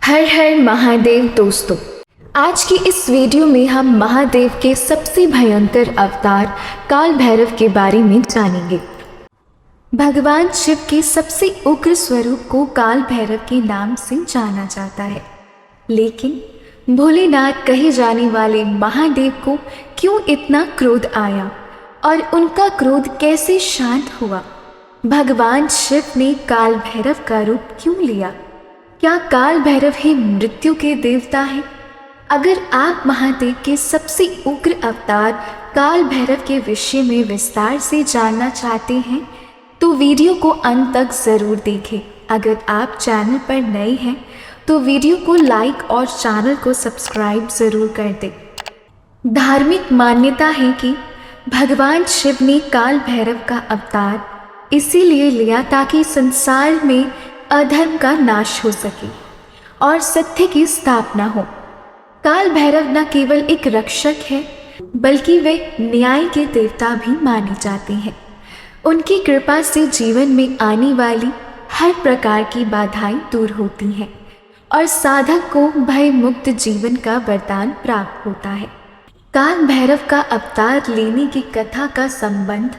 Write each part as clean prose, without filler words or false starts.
हर हर महादेव दोस्तों, आज की इस वीडियो में हम महादेव के सबसे भयंकर अवतार काल भैरव के बारे में जानेंगे। भगवान शिव के सबसे उग्र स्वरूप को काल भैरव के नाम से जाना जाता है, लेकिन भोलेनाथ कहे जाने वाले महादेव को क्यों इतना क्रोध आया और उनका क्रोध कैसे शांत हुआ? भगवान शिव ने काल भैरव का रूप क्यों लिया? क्या काल भैरव ही मृत्यु के देवता हैं? अगर आप महादेव के सबसे उग्र अवतार काल भैरव के विषय में विस्तार से जानना चाहते हैं तो वीडियो को अंत तक ज़रूर देखें। अगर आप चैनल पर नए हैं तो वीडियो को लाइक और चैनल को सब्सक्राइब ज़रूर कर दें। धार्मिक मान्यता है कि भगवान शिव ने काल भैरव का अवतार इसीलिए लिया ताकि संसार में अधर्म का नाश हो सके और सत्य की स्थापना हो। काल भैरव न केवल एक रक्षक है बल्कि वे न्याय के देवता भी माने जाते हैं। उनकी कृपा से जीवन में आने वाली हर प्रकार की बाधाएं दूर होती हैं और साधक को भय मुक्त जीवन का वरदान प्राप्त होता है। काल भैरव का अवतार लेने की कथा का संबंध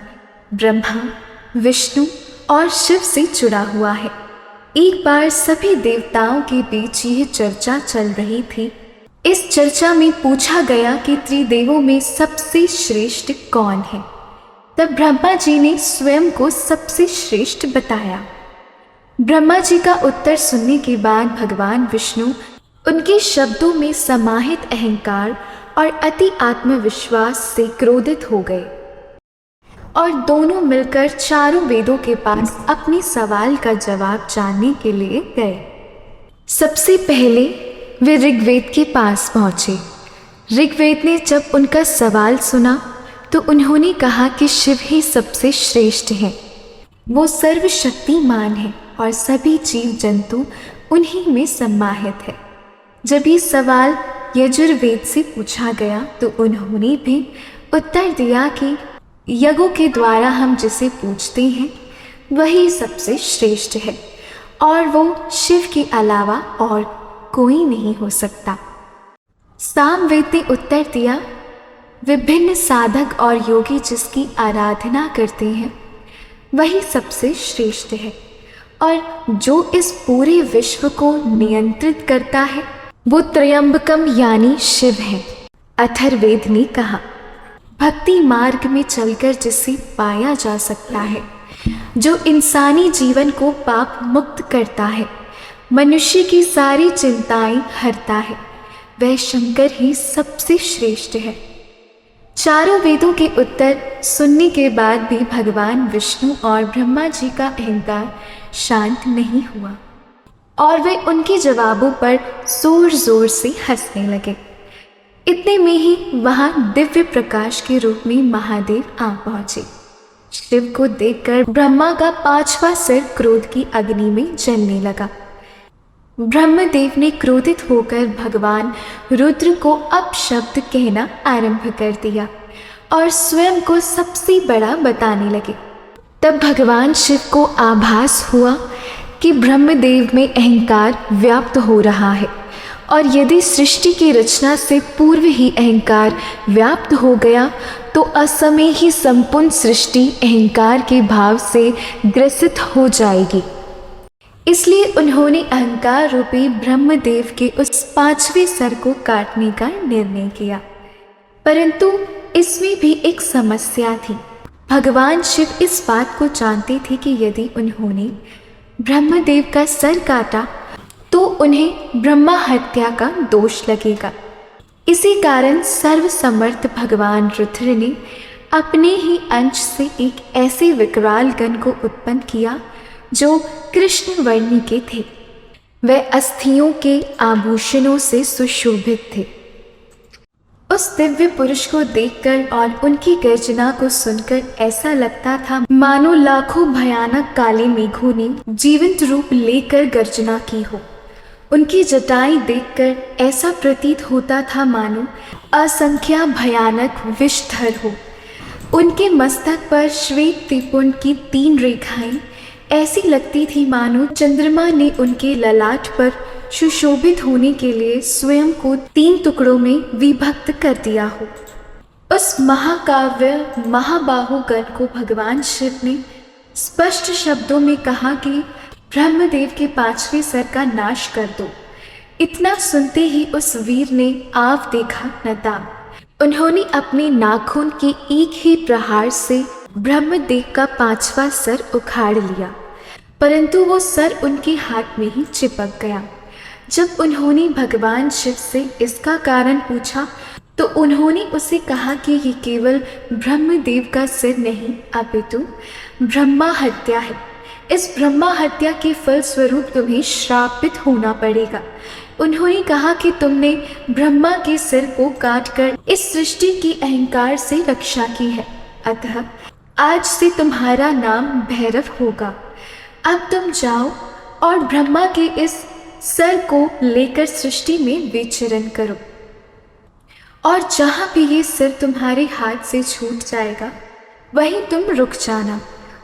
ब्रह्मा, विष्णु और शिव से जुड़ा हुआ है। एक बार सभी देवताओं के बीच यह चर्चा चल रही थी। इस चर्चा में पूछा गया कि त्रिदेवों में सबसे श्रेष्ठ कौन है। तब ब्रह्मा जी ने स्वयं को सबसे श्रेष्ठ बताया। ब्रह्मा जी का उत्तर सुनने के बाद भगवान विष्णु उनके शब्दों में समाहित अहंकार और अति आत्मविश्वास से क्रोधित हो गए और दोनों मिलकर चारों वेदों के पास अपने सवाल का जवाब जानने के लिए गए। सबसे पहले वे ऋग्वेद के पास पहुँचे। ऋग्वेद ने जब उनका सवाल सुना तो उन्होंने कहा कि शिव ही सबसे श्रेष्ठ हैं। वो सर्वशक्तिमान है और सभी जीव जंतु उन्हीं में समाहित है। जब ये सवाल यजुर्वेद से पूछा गया तो उन्होंने भी उत्तर दिया कि यज्ञों के द्वारा हम जिसे पूजते हैं वही सबसे श्रेष्ठ है और वो शिव के अलावा और कोई नहीं हो सकता। सामवेद ने उत्तर दिया, विभिन्न साधक और योगी जिसकी आराधना करते हैं वही सबसे श्रेष्ठ है और जो इस पूरे विश्व को नियंत्रित करता है वो त्रयंबकम यानी शिव है। अथर्ववेद ने कहा, भक्ति मार्ग में चलकर जिसे पाया जा सकता है, जो इंसानी जीवन को पाप मुक्त करता है, मनुष्य की सारी चिंताएं हरता है, वह शंकर ही सबसे श्रेष्ठ है। चारों वेदों के उत्तर सुनने के बाद भी भगवान विष्णु और ब्रह्मा जी का अहंकार शांत नहीं हुआ और वे उनके जवाबों पर जोर जोर से हंसने लगे। इतने में ही वहां दिव्य प्रकाश के रूप में महादेव आ पहुंचे। शिव को देखकर ब्रह्मा का पांचवा सिर क्रोध की अग्नि में जलने लगा। ब्रह्मदेव ने क्रोधित होकर भगवान रुद्र को अपशब्द कहना आरंभ कर दिया और स्वयं को सबसे बड़ा बताने लगे। तब भगवान शिव को आभास हुआ कि ब्रह्मदेव में अहंकार व्याप्त हो रहा है और यदि सृष्टि की रचना से पूर्व ही अहंकार व्याप्त हो गया तो असमय ही संपूर्ण सृष्टि अहंकार के भाव से ग्रसित हो जाएगी। इसलिए उन्होंने अहंकार रूपी ब्रह्मदेव के उस पांचवें सर को काटने का निर्णय किया। परंतु इसमें भी एक समस्या थी। भगवान शिव इस बात को जानते थे कि यदि उन्होंने ब्रह्मदेव का सर काटा तो उन्हें ब्रह्मा हत्या का दोष लगेगा। इसी कारण सर्वसमर्थ भगवान रुद्र ने अपने ही अंश से एक ऐसे विकराल गण को उत्पन्न किया जो कृष्ण वर्ण के थे। वह अस्थियों के आभूषणों से सुशोभित थे। उस दिव्य पुरुष को देखकर और उनकी गर्जना को सुनकर ऐसा लगता था मानो लाखों भयानक काले मेघों ने जीवंत रूप लेकर गर्जना की हो। उनकी जटाएं देखकर ऐसा प्रतीत होता था मानो असंख्या भयानक विषधर हो। उनके मस्तक पर श्वेत त्रिपुंड की 3 रेखाएं ऐसी लगती थी मानो चंद्रमा ने उनके ललाट पर सुशोभित होने के लिए स्वयं को 3 टुकड़ों में विभक्त कर दिया हो। उस महाकाव्य महाबाहु गण को भगवान शिव ने स्पष्ट शब्दों में कहा कि ब्रह्मदेव के 5वें सर का नाश कर दो। इतना सुनते ही उस वीर ने आव देखा न दाव। उन्होंने अपने नाखून के एक ही प्रहार से ब्रह्मदेव का 5वां सर उखाड़ लिया, परंतु वो सर उनके हाथ में ही चिपक गया। जब उन्होंने भगवान शिव से इसका कारण पूछा तो उन्होंने उसे कहा कि ये केवल ब्रह्मदेव का सिर नहीं अपितु ब्रह्मा हत्या है। इस ब्रह्मा हत्या के फल स्वरूप तुम्हें श्रापित होना पड़ेगा। उन्होंने कहा कि तुमने ब्रह्मा के सिर को काटकर इस सृष्टि की अहंकार से रक्षा की है, अतः आज से तुम्हारा नाम भैरव होगा। अब तुम जाओ और ब्रह्मा के इस सर को लेकर सृष्टि में विचरण करो, और जहाँ भी ये सिर तुम्हारे हाथ से छूट जाएगा वहीं तुम रुक जाना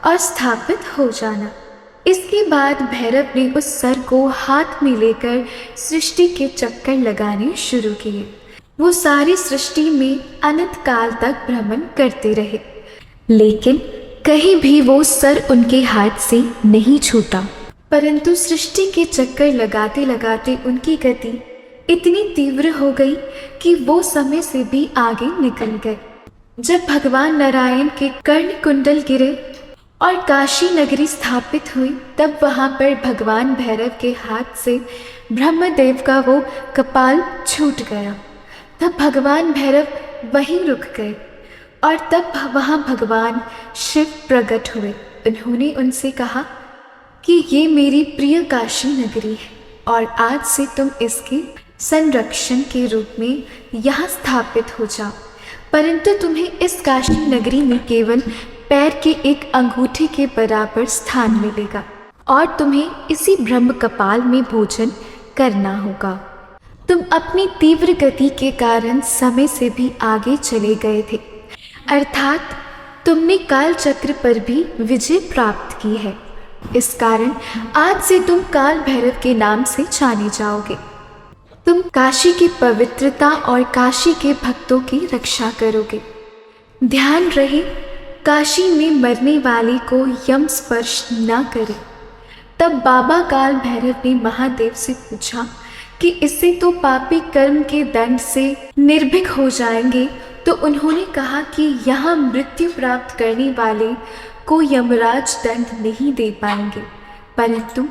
और स्थापित हो जाना। इसके बाद भैरव ने उस सर को हाथ में लेकर सृष्टि के चक्कर लगाने शुरू किए। वो सारी सृष्टि में अनंत काल तक भ्रमण करते रहे, लेकिन कहीं भी वो सर उनके हाथ से नहीं छूटा। परंतु सृष्टि के चक्कर लगाते लगाते उनकी गति इतनी तीव्र हो गई कि वो समय से भी आगे निकल गए। जब भगवान नारायण के कर्ण कुंडल गिरे और काशी नगरी स्थापित हुई, तब वहाँ पर भगवान भैरव के हाथ से ब्रह्मदेव का वो कपाल छूट गया। तब भगवान भैरव वहीं रुक गए और तब वहाँ भगवान शिव प्रकट हुए। उन्होंने उनसे कहा कि ये मेरी प्रिय काशी नगरी है और आज से तुम इसके संरक्षण के रूप में यहाँ स्थापित हो जाओ, परंतु तुम्हें इस काशी नगरी में केवल पैर के एक अंगूठे के बराबर स्थान मिलेगा और तुम्हें इसी ब्रह्म कपाल में भोजन करना होगा। तुम अपनी तीव्र गति के कारण समय से भी आगे चले गए थे, अर्थात तुमने काल चक्र पर भी विजय प्राप्त की है। इस कारण आज से तुम काल भैरव के नाम से जाने जाओगे। तुम काशी की पवित्रता और काशी के भक्तों की रक्षा करोगे। ध्यान रहे, काशी में मरने वाले को यम स्पर्श न करे। तब बाबा काल भैरव ने महादेव से पूछा कि इससे तो पापी कर्म के दंड से निर्भीक हो जाएंगे। तो उन्होंने कहा कि यहाँ मृत्यु प्राप्त करने वाले को यमराज दंड नहीं दे पाएंगे, परंतु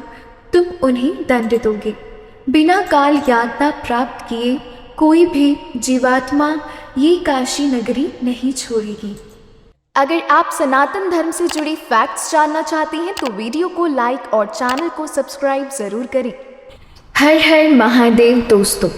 तुम उन्हें दंड दोगे। बिना काल यातना प्राप्त किए कोई भी जीवात्मा ये काशी नगरी नहीं छोड़ेगी। अगर आप सनातन धर्म से जुड़ी फैक्ट्स जानना चाहते हैं तो वीडियो को लाइक और चैनल को सब्सक्राइब जरूर करें। हर हर महादेव दोस्तों।